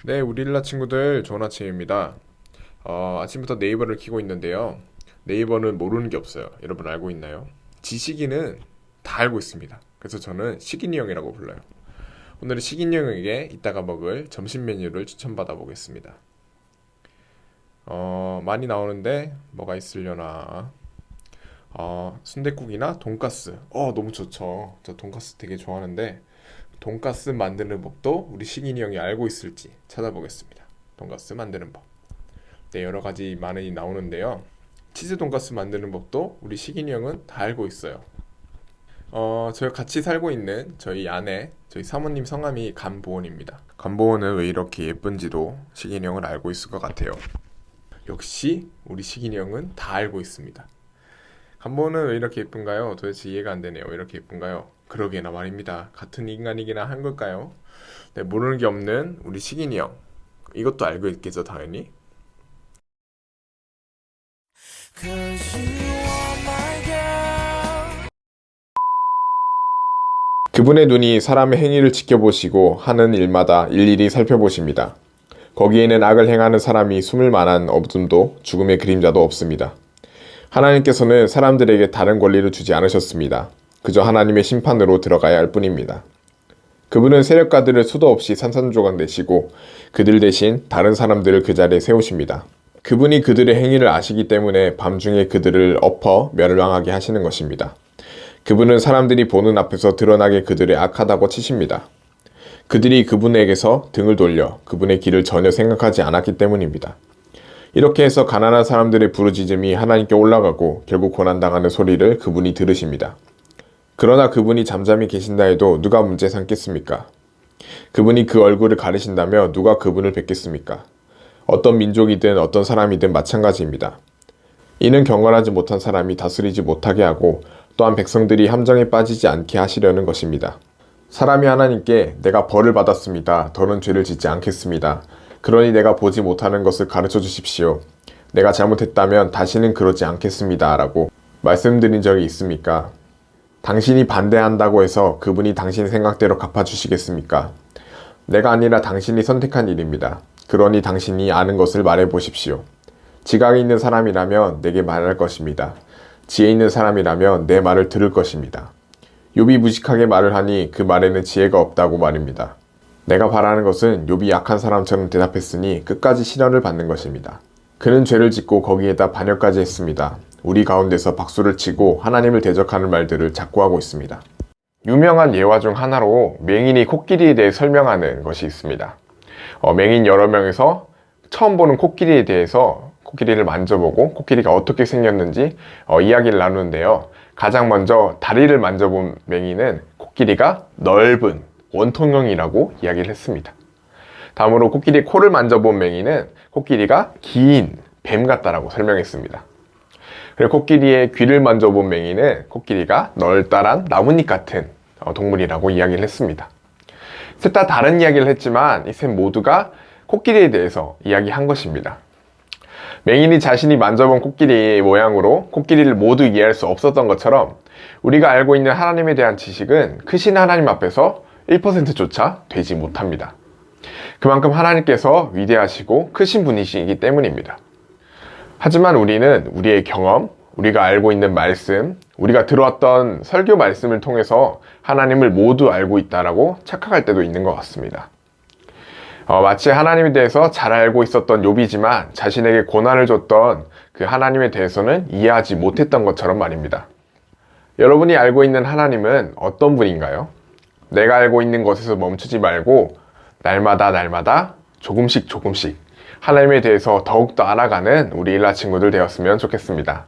네, 우리 일라 친구들 좋은 아침입니다. 아침부터 네이버를 키고 있는데요. 네이버는 모르는 게 없어요. 여러분 알고 있나요? 지식인은 다 알고 있습니다. 그래서 저는 식인이 형이라고 불러요. 오늘은 식인이 형에게 이따가 먹을 점심 메뉴를 추천받아 보겠습니다. 많이 나오는데 뭐가 있으려나? 순댓국이나 돈가스. 너무 좋죠. 저 돈가스 되게 좋아하는데 돈가스 만드는 법도 우리 식인이 형이 알고 있을지 찾아보겠습니다. 돈가스 만드는 법. 네, 여러 가지 많이 나오는데요. 치즈 돈가스 만드는 법도 우리 식인이 형은 다 알고 있어요. 저희 같이 살고 있는 저희 아내, 저희 사모님 성함이 감보원입니다. 감보원은 왜 이렇게 예쁜지도 식인이 형은 알고 있을 것 같아요. 역시 우리 식인이 형은 다 알고 있습니다. 감보원은 왜 이렇게 예쁜가요? 도대체 이해가 안 되네요. 왜 이렇게 예쁜가요? 그러게나 말입니다. 같은 인간이기나 한 걸까요? 네, 모르는 게 없는 우리 식인이 형. 이것도 알고 있겠죠, 당연히. 그분의 눈이 사람의 행위를 지켜보시고 하는 일마다 일일이 살펴보십니다. 거기에는 악을 행하는 사람이 숨을 만한 어둠도 죽음의 그림자도 없습니다. 하나님께서는 사람들에게 다른 권리를 주지 않으셨습니다. 그저 하나님의 심판으로 들어가야 할 뿐입니다. 그분은 세력가들을 수도 없이 산산조각 내시고 그들 대신 다른 사람들을 그 자리에 세우십니다. 그분이 그들의 행위를 아시기 때문에 밤중에 그들을 엎어 멸망하게 하시는 것입니다. 그분은 사람들이 보는 앞에서 드러나게 그들의 악하다고 치십니다. 그들이 그분에게서 등을 돌려 그분의 길을 전혀 생각하지 않았기 때문입니다. 이렇게 해서 가난한 사람들의 부르짖음이 하나님께 올라가고 결국 고난당하는 소리를 그분이 들으십니다. 그러나 그분이 잠잠히 계신다 해도 누가 문제 삼겠습니까? 그분이 그 얼굴을 가리신다며 누가 그분을 뵙겠습니까? 어떤 민족이든 어떤 사람이든 마찬가지입니다. 이는 경건하지 못한 사람이 다스리지 못하게 하고 또한 백성들이 함정에 빠지지 않게 하시려는 것입니다. 사람이 하나님께 내가 벌을 받았습니다. 더는 죄를 짓지 않겠습니다. 그러니 내가 보지 못하는 것을 가르쳐 주십시오. 내가 잘못했다면 다시는 그러지 않겠습니다. 라고 말씀드린 적이 있습니까? 당신이 반대한다고 해서 그분이 당신 생각대로 갚아주시겠습니까? 내가 아니라 당신이 선택한 일입니다. 그러니 당신이 아는 것을 말해 보십시오. 지각이 있는 사람이라면 내게 말할 것입니다. 지혜 있는 사람이라면 내 말을 들을 것입니다. 욥이 무식하게 말을 하니 그 말에는 지혜가 없다고 말입니다. 내가 바라는 것은 욥이 약한 사람처럼 대답했으니 끝까지 시련을 받는 것입니다. 그는 죄를 짓고 거기에다 반역까지 했습니다. 우리 가운데서 박수를 치고 하나님을 대적하는 말들을 자꾸 하고 있습니다. 유명한 예화 중 하나로 맹인이 코끼리에 대해 설명하는 것이 있습니다. 맹인 여러 명에서 처음 보는 코끼리에 대해서 코끼리를 만져보고 코끼리가 어떻게 생겼는지 이야기를 나누는데요. 가장 먼저 다리를 만져본 맹인은 코끼리가 넓은 원통형이라고 이야기를 했습니다. 다음으로 코끼리 코를 만져본 맹인은 코끼리가 긴 뱀 같다라고 설명했습니다. 그리고 코끼리의 귀를 만져본 맹인은 코끼리가 널따란 나뭇잎 같은 동물이라고 이야기를 했습니다. 셋 다 다른 이야기를 했지만 이 셋 모두가 코끼리에 대해서 이야기한 것입니다. 맹인이 자신이 만져본 코끼리의 모양으로 코끼리를 모두 이해할 수 없었던 것처럼 우리가 알고 있는 하나님에 대한 지식은 크신 하나님 앞에서 1%조차 되지 못합니다. 그만큼 하나님께서 위대하시고 크신 분이시기 때문입니다. 하지만 우리는 우리의 경험, 우리가 알고 있는 말씀, 우리가 들어왔던 설교 말씀을 통해서 하나님을 모두 알고 있다라고 착각할 때도 있는 것 같습니다. 마치 하나님에 대해서 잘 알고 있었던 욥이지만 자신에게 고난을 줬던 그 하나님에 대해서는 이해하지 못했던 것처럼 말입니다. 여러분이 알고 있는 하나님은 어떤 분인가요? 내가 알고 있는 것에서 멈추지 말고 날마다 조금씩 하나님에 대해서 더욱더 알아가는 우리 일라 친구들 되었으면 좋겠습니다.